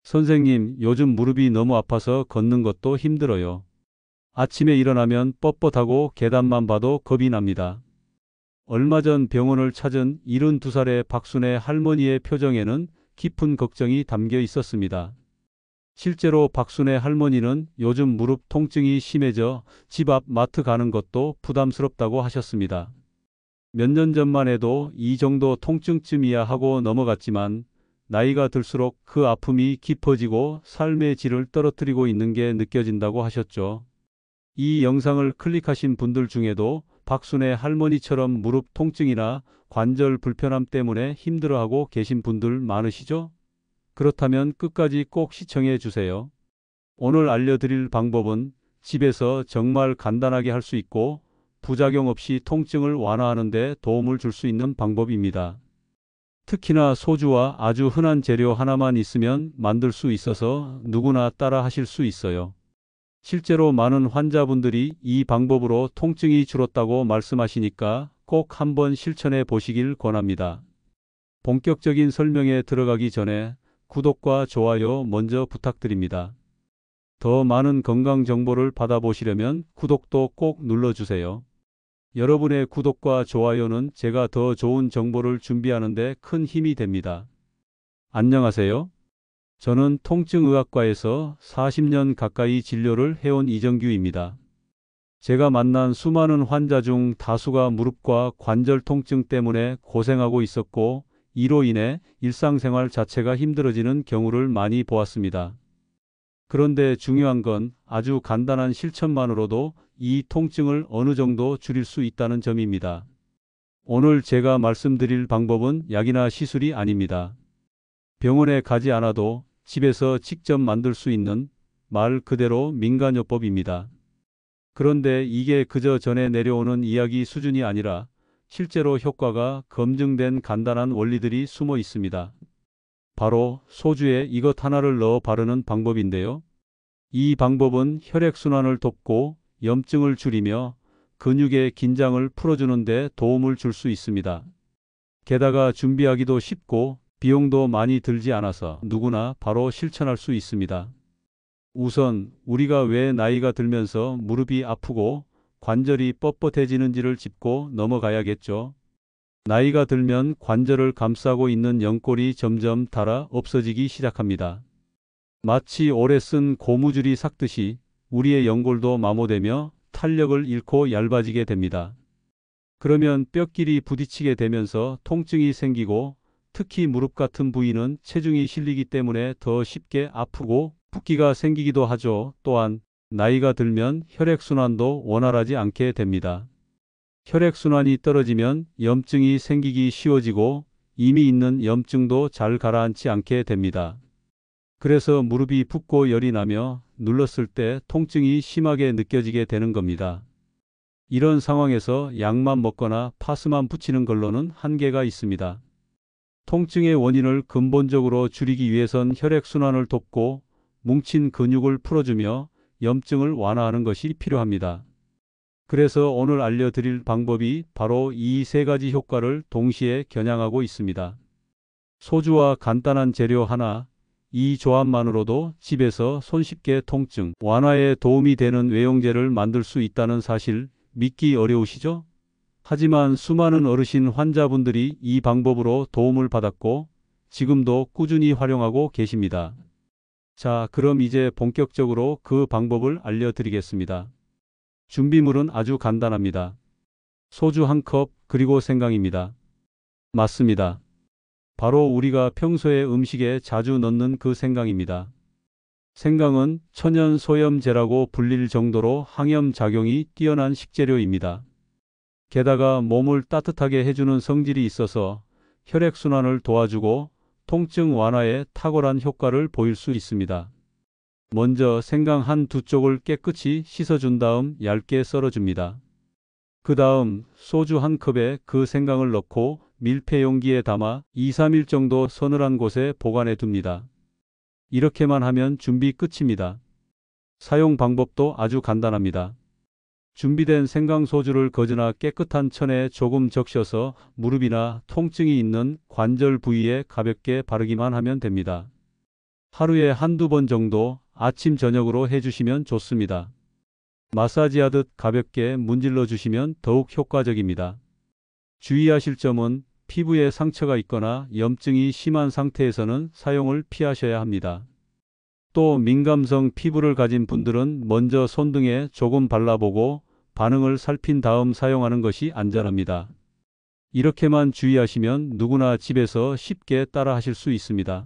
선생님, 요즘 무릎이 너무 아파서 걷는 것도 힘들어요. 아침에 일어나면 뻣뻣하고 계단만 봐도 겁이 납니다. 얼마 전 병원을 찾은 72살의 박순애 할머니의 표정에는 깊은 걱정이 담겨 있었습니다. 실제로 박순애 할머니는 요즘 무릎 통증이 심해져 집 앞 마트 가는 것도 부담스럽다고 하셨습니다. 몇 년 전만 해도 이 정도 통증쯤이야 하고 넘어갔지만 나이가 들수록 그 아픔이 깊어지고 삶의 질을 떨어뜨리고 있는 게 느껴진다고 하셨죠. 이 영상을 클릭하신 분들 중에도 박순애 할머니처럼 무릎 통증이나 관절 불편함 때문에 힘들어하고 계신 분들 많으시죠? 그렇다면 끝까지 꼭 시청해 주세요. 오늘 알려드릴 방법은 집에서 정말 간단하게 할 수 있고 부작용 없이 통증을 완화하는 데 도움을 줄 수 있는 방법입니다. 특히나 소주와 아주 흔한 재료 하나만 있으면 만들 수 있어서 누구나 따라 하실 수 있어요. 실제로 많은 환자분들이 이 방법으로 통증이 줄었다고 말씀하시니까 꼭 한번 실천해 보시길 권합니다. 본격적인 설명에 들어가기 전에 구독과 좋아요 먼저 부탁드립니다. 더 많은 건강 정보를 받아보시려면 구독도 꼭 눌러주세요. 여러분의 구독과 좋아요는 제가 더 좋은 정보를 준비하는 데 큰 힘이 됩니다. 안녕하세요. 저는 통증의학과에서 40년 가까이 진료를 해온 이정규입니다. 제가 만난 수많은 환자 중 다수가 무릎과 관절 통증 때문에 고생하고 있었고 이로 인해 일상생활 자체가 힘들어지는 경우를 많이 보았습니다. 그런데 중요한 건 아주 간단한 실천만으로도 이 통증을 어느 정도 줄일 수 있다는 점입니다. 오늘 제가 말씀드릴 방법은 약이나 시술이 아닙니다. 병원에 가지 않아도 집에서 직접 만들 수 있는 말 그대로 민간요법입니다. 그런데 이게 그저 전해 내려오는 이야기 수준이 아니라 실제로 효과가 검증된 간단한 원리들이 숨어 있습니다. 바로 소주에 이것 하나를 넣어 바르는 방법인데요. 이 방법은 혈액순환을 돕고 염증을 줄이며 근육의 긴장을 풀어주는 데 도움을 줄 수 있습니다. 게다가 준비하기도 쉽고 비용도 많이 들지 않아서 누구나 바로 실천할 수 있습니다. 우선 우리가 왜 나이가 들면서 무릎이 아프고 관절이 뻣뻣해지는지를 짚고 넘어가야겠죠. 나이가 들면 관절을 감싸고 있는 연골이 점점 닳아 없어지기 시작합니다. 마치 오래 쓴 고무줄이 삭듯이 우리의 연골도 마모되며 탄력을 잃고 얇아지게 됩니다. 그러면 뼈끼리 부딪히게 되면서 통증이 생기고 특히 무릎 같은 부위는 체중이 실리기 때문에 더 쉽게 아프고 붓기가 생기기도 하죠. 또한 나이가 들면 혈액순환도 원활하지 않게 됩니다. 혈액순환이 떨어지면 염증이 생기기 쉬워지고 이미 있는 염증도 잘 가라앉지 않게 됩니다. 그래서 무릎이 붓고 열이 나며 눌렀을 때 통증이 심하게 느껴지게 되는 겁니다. 이런 상황에서 약만 먹거나 파스만 붙이는 걸로는 한계가 있습니다. 통증의 원인을 근본적으로 줄이기 위해선 혈액순환을 돕고 뭉친 근육을 풀어주며 염증을 완화하는 것이 필요합니다. 그래서 오늘 알려드릴 방법이 바로 이 세 가지 효과를 동시에 겨냥하고 있습니다. 소주와 간단한 재료 하나, 이 조합만으로도 집에서 손쉽게 통증 완화에 도움이 되는 외용제를 만들 수 있다는 사실 믿기 어려우시죠? 하지만 수많은 어르신 환자분들이 이 방법으로 도움을 받았고 지금도 꾸준히 활용하고 계십니다. 자, 그럼 이제 본격적으로 그 방법을 알려드리겠습니다. 준비물은 아주 간단합니다. 소주 한 컵, 그리고 생강입니다. 맞습니다. 바로 우리가 평소에 음식에 자주 넣는 그 생강입니다. 생강은 천연 소염제라고 불릴 정도로 항염 작용이 뛰어난 식재료입니다. 게다가 몸을 따뜻하게 해주는 성질이 있어서 혈액순환을 도와주고 통증 완화에 탁월한 효과를 보일 수 있습니다. 먼저 생강 한 두 쪽을 깨끗이 씻어준 다음 얇게 썰어줍니다. 그 다음 소주 한 컵에 그 생강을 넣고 밀폐 용기에 담아 2-3일 정도 서늘한 곳에 보관해 둡니다. 이렇게만 하면 준비 끝입니다. 사용 방법도 아주 간단합니다. 준비된 생강소주를 거즈나 깨끗한 천에 조금 적셔서 무릎이나 통증이 있는 관절 부위에 가볍게 바르기만 하면 됩니다. 하루에 한두 번 정도 아침 저녁으로 해주시면 좋습니다. 마사지하듯 가볍게 문질러 주시면 더욱 효과적입니다. 주의하실 점은 피부에 상처가 있거나 염증이 심한 상태에서는 사용을 피하셔야 합니다. 또 민감성 피부를 가진 분들은 먼저 손등에 조금 발라보고 반응을 살핀 다음 사용하는 것이 안전합니다. 이렇게만 주의하시면 누구나 집에서 쉽게 따라 하실 수 있습니다.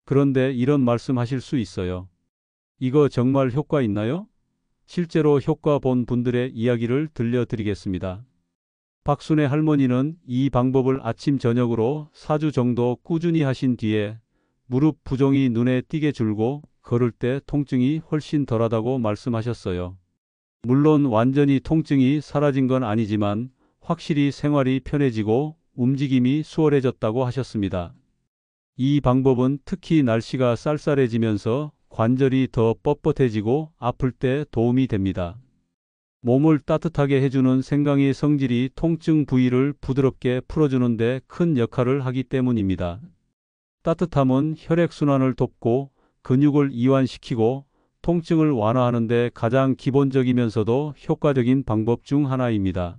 그런데 이런 말씀 하실 수 있어요. 이거 정말 효과 있나요? 실제로 효과 본 분들의 이야기를 들려드리겠습니다. 박순애 할머니는 이 방법을 아침 저녁으로 4주 정도 꾸준히 하신 뒤에 무릎 부종이 눈에 띄게 줄고 걸을 때 통증이 훨씬 덜하다고 말씀하셨어요. 물론 완전히 통증이 사라진 건 아니지만 확실히 생활이 편해지고 움직임이 수월해졌다고 하셨습니다. 이 방법은 특히 날씨가 쌀쌀해지면서 관절이 더 뻣뻣해지고 아플 때 도움이 됩니다. 몸을 따뜻하게 해주는 생강의 성질이 통증 부위를 부드럽게 풀어주는 데 큰 역할을 하기 때문입니다. 따뜻함은 혈액순환을 돕고 근육을 이완시키고 통증을 완화하는 데 가장 기본적이면서도 효과적인 방법 중 하나입니다.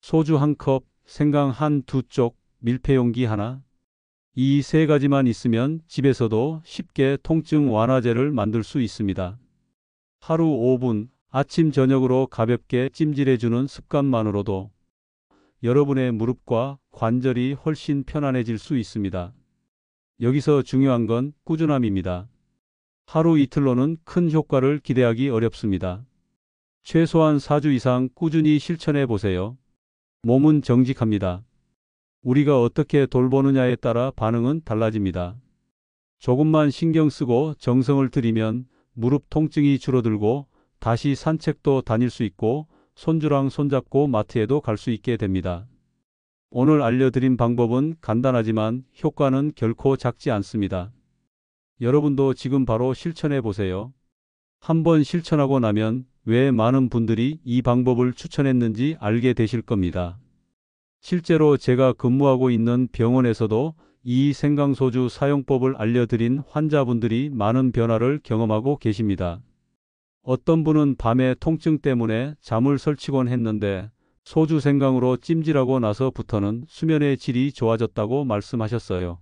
소주 1컵, 생강 한두 쪽, 밀폐용기 하나. 이 세 가지만 있으면 집에서도 쉽게 통증 완화제를 만들 수 있습니다. 하루 5분, 아침 저녁으로 가볍게 찜질해주는 습관만으로도 여러분의 무릎과 관절이 훨씬 편안해질 수 있습니다. 여기서 중요한 건 꾸준함입니다. 하루 이틀로는 큰 효과를 기대하기 어렵습니다. 최소한 4주 이상 꾸준히 실천해 보세요. 몸은 정직합니다. 우리가 어떻게 돌보느냐에 따라 반응은 달라집니다. 조금만 신경 쓰고 정성을 들이면 무릎 통증이 줄어들고 다시 산책도 다닐 수 있고 손주랑 손잡고 마트에도 갈 수 있게 됩니다. 오늘 알려드린 방법은 간단하지만 효과는 결코 작지 않습니다. 여러분도 지금 바로 실천해 보세요. 한번 실천하고 나면 왜 많은 분들이 이 방법을 추천했는지 알게 되실 겁니다. 실제로 제가 근무하고 있는 병원에서도 이 생강소주 사용법을 알려드린 환자분들이 많은 변화를 경험하고 계십니다. 어떤 분은 밤에 통증 때문에 잠을 설치곤 했는데 소주 생강으로 찜질하고 나서부터는 수면의 질이 좋아졌다고 말씀하셨어요.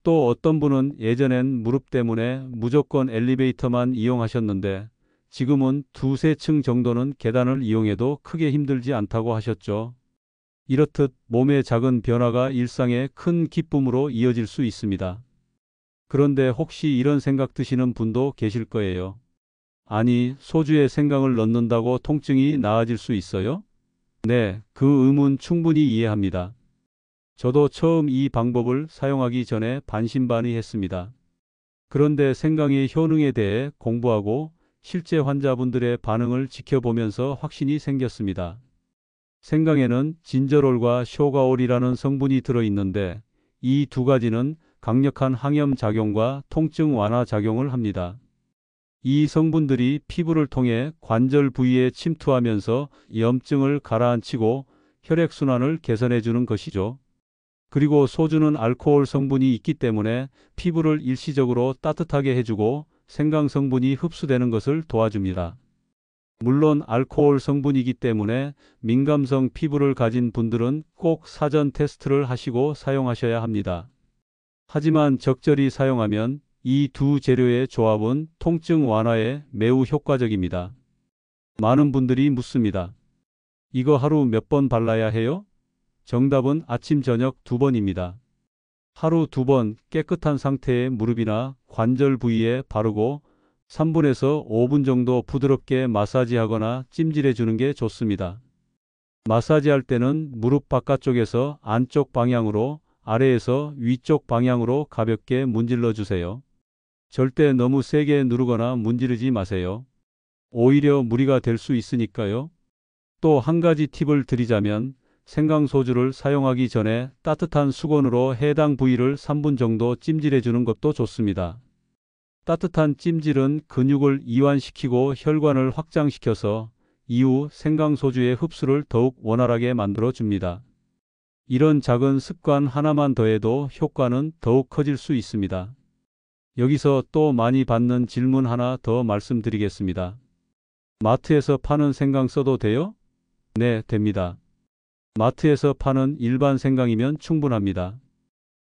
또 어떤 분은 예전엔 무릎 때문에 무조건 엘리베이터만 이용하셨는데 지금은 두세 층 정도는 계단을 이용해도 크게 힘들지 않다고 하셨죠. 이렇듯 몸의 작은 변화가 일상의 큰 기쁨으로 이어질 수 있습니다. 그런데 혹시 이런 생각 드시는 분도 계실 거예요. 아니, 소주에 생강을 넣는다고 통증이 나아질 수 있어요? 네, 그 의문 충분히 이해합니다. 저도 처음 이 방법을 사용하기 전에 반신반의했습니다. 그런데 생강의 효능에 대해 공부하고 실제 환자분들의 반응을 지켜보면서 확신이 생겼습니다. 생강에는 진저롤과 쇼가올이라는 성분이 들어있는데 이 두 가지는 강력한 항염 작용과 통증 완화 작용을 합니다. 이 성분들이 피부를 통해 관절 부위에 침투하면서 염증을 가라앉히고 혈액순환을 개선해 주는 것이죠. 그리고 소주는 알코올 성분이 있기 때문에 피부를 일시적으로 따뜻하게 해주고 생강 성분이 흡수되는 것을 도와줍니다. 물론 알코올 성분이기 때문에 민감성 피부를 가진 분들은 꼭 사전 테스트를 하시고 사용하셔야 합니다. 하지만 적절히 사용하면 이 두 재료의 조합은 통증 완화에 매우 효과적입니다. 많은 분들이 묻습니다. 이거 하루 몇 번 발라야 해요? 정답은 아침 저녁 2번입니다. 하루 2번 깨끗한 상태의 무릎이나 관절 부위에 바르고 3분에서 5분 정도 부드럽게 마사지하거나 찜질해 주는 게 좋습니다. 마사지할 때는 무릎 바깥쪽에서 안쪽 방향으로, 아래에서 위쪽 방향으로 가볍게 문질러 주세요. 절대 너무 세게 누르거나 문지르지 마세요. 오히려 무리가 될 수 있으니까요. 또 한 가지 팁을 드리자면 생강소주를 사용하기 전에 따뜻한 수건으로 해당 부위를 3분 정도 찜질해 주는 것도 좋습니다. 따뜻한 찜질은 근육을 이완시키고 혈관을 확장시켜서 이후 생강소주의 흡수를 더욱 원활하게 만들어 줍니다. 이런 작은 습관 하나만 더해도 효과는 더욱 커질 수 있습니다. 여기서 또 많이 받는 질문 하나 더 말씀드리겠습니다. 마트에서 파는 생강 써도 돼요? 네, 됩니다. 마트에서 파는 일반 생강이면 충분합니다.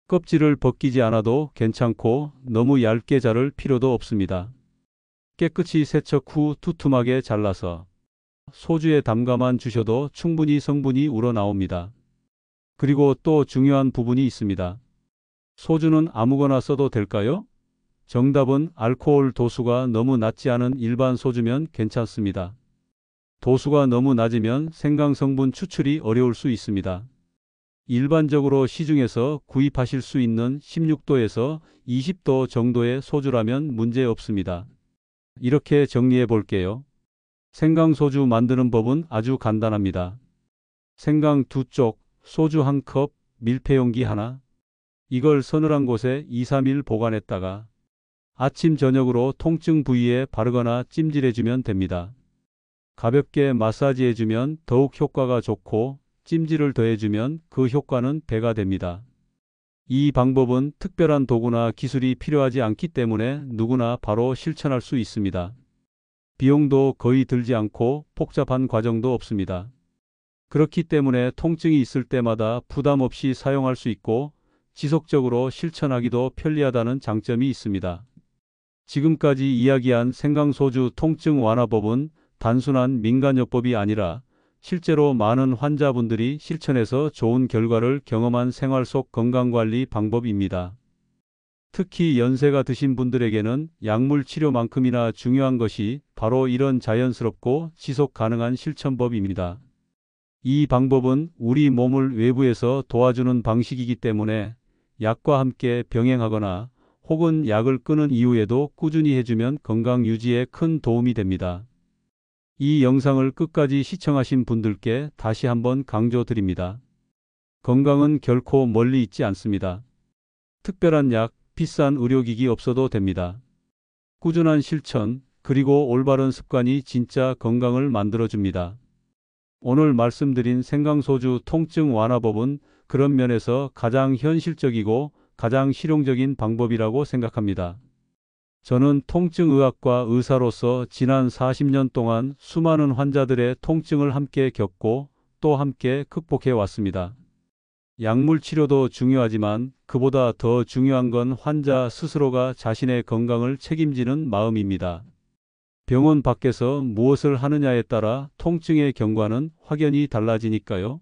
껍질을 벗기지 않아도 괜찮고 너무 얇게 자를 필요도 없습니다. 깨끗이 세척 후 두툼하게 잘라서 소주에 담가만 주셔도 충분히 성분이 우러나옵니다. 그리고 또 중요한 부분이 있습니다. 소주는 아무거나 써도 될까요? 정답은 알코올 도수가 너무 낮지 않은 일반 소주면 괜찮습니다. 도수가 너무 낮으면 생강 성분 추출이 어려울 수 있습니다. 일반적으로 시중에서 구입하실 수 있는 16도에서 20도 정도의 소주라면 문제 없습니다. 이렇게 정리해 볼게요. 생강 소주 만드는 법은 아주 간단합니다. 생강 2쪽, 소주 1컵, 밀폐용기 하나. 이걸 서늘한 곳에 2-3일 보관했다가 아침 저녁으로 통증 부위에 바르거나 찜질해주면 됩니다. 가볍게 마사지해주면 더욱 효과가 좋고 찜질을 더해주면 그 효과는 배가 됩니다. 이 방법은 특별한 도구나 기술이 필요하지 않기 때문에 누구나 바로 실천할 수 있습니다. 비용도 거의 들지 않고 복잡한 과정도 없습니다. 그렇기 때문에 통증이 있을 때마다 부담 없이 사용할 수 있고 지속적으로 실천하기도 편리하다는 장점이 있습니다. 지금까지 이야기한 생강소주 통증 완화법은 단순한 민간요법이 아니라 실제로 많은 환자분들이 실천해서 좋은 결과를 경험한 생활 속 건강관리 방법입니다. 특히 연세가 드신 분들에게는 약물 치료만큼이나 중요한 것이 바로 이런 자연스럽고 지속 가능한 실천법입니다. 이 방법은 우리 몸을 외부에서 도와주는 방식이기 때문에 약과 함께 병행하거나 혹은 약을 끊은 이후에도 꾸준히 해주면 건강 유지에 큰 도움이 됩니다. 이 영상을 끝까지 시청하신 분들께 다시 한번 강조드립니다. 건강은 결코 멀리 있지 않습니다. 특별한 약, 비싼 의료기기 없어도 됩니다. 꾸준한 실천, 그리고 올바른 습관이 진짜 건강을 만들어줍니다. 오늘 말씀드린 생강소주 통증 완화법은 그런 면에서 가장 현실적이고 가장 실용적인 방법이라고 생각합니다. 저는 통증의학과 의사로서 지난 40년 동안 수많은 환자들의 통증을 함께 겪고 또 함께 극복해 왔습니다. 약물 치료도 중요하지만 그보다 더 중요한 건 환자 스스로가 자신의 건강을 책임지는 마음입니다. 병원 밖에서 무엇을 하느냐에 따라 통증의 경과는 확연히 달라지니까요.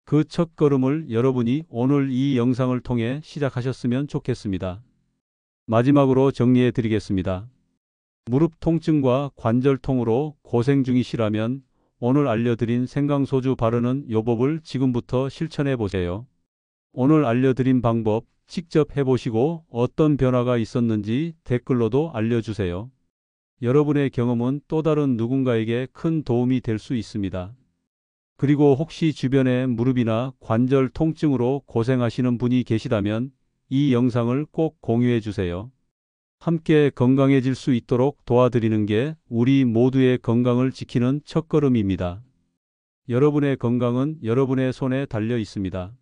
그 첫걸음을 여러분이 오늘 이 영상을 통해 시작하셨으면 좋겠습니다. 마지막으로 정리해 드리겠습니다. 무릎 통증과 관절통으로 고생 중이시라면 오늘 알려드린 생강소주 바르는 요법을 지금부터 실천해 보세요. 오늘 알려드린 방법 직접 해보시고 어떤 변화가 있었는지 댓글로도 알려주세요. 여러분의 경험은 또 다른 누군가에게 큰 도움이 될 수 있습니다. 그리고 혹시 주변에 무릎이나 관절 통증으로 고생하시는 분이 계시다면 이 영상을 꼭 공유해 주세요. 함께 건강해질 수 있도록 도와드리는 게 우리 모두의 건강을 지키는 첫걸음입니다. 여러분의 건강은 여러분의 손에 달려 있습니다.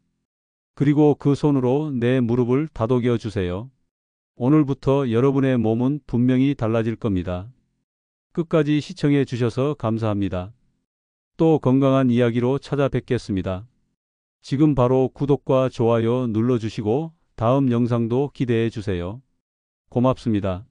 그리고 그 손으로 내 무릎을 다독여 주세요. 오늘부터 여러분의 몸은 분명히 달라질 겁니다. 끝까지 시청해 주셔서 감사합니다. 또 건강한 이야기로 찾아뵙겠습니다. 지금 바로 구독과 좋아요 눌러주시고 다음 영상도 기대해 주세요. 고맙습니다.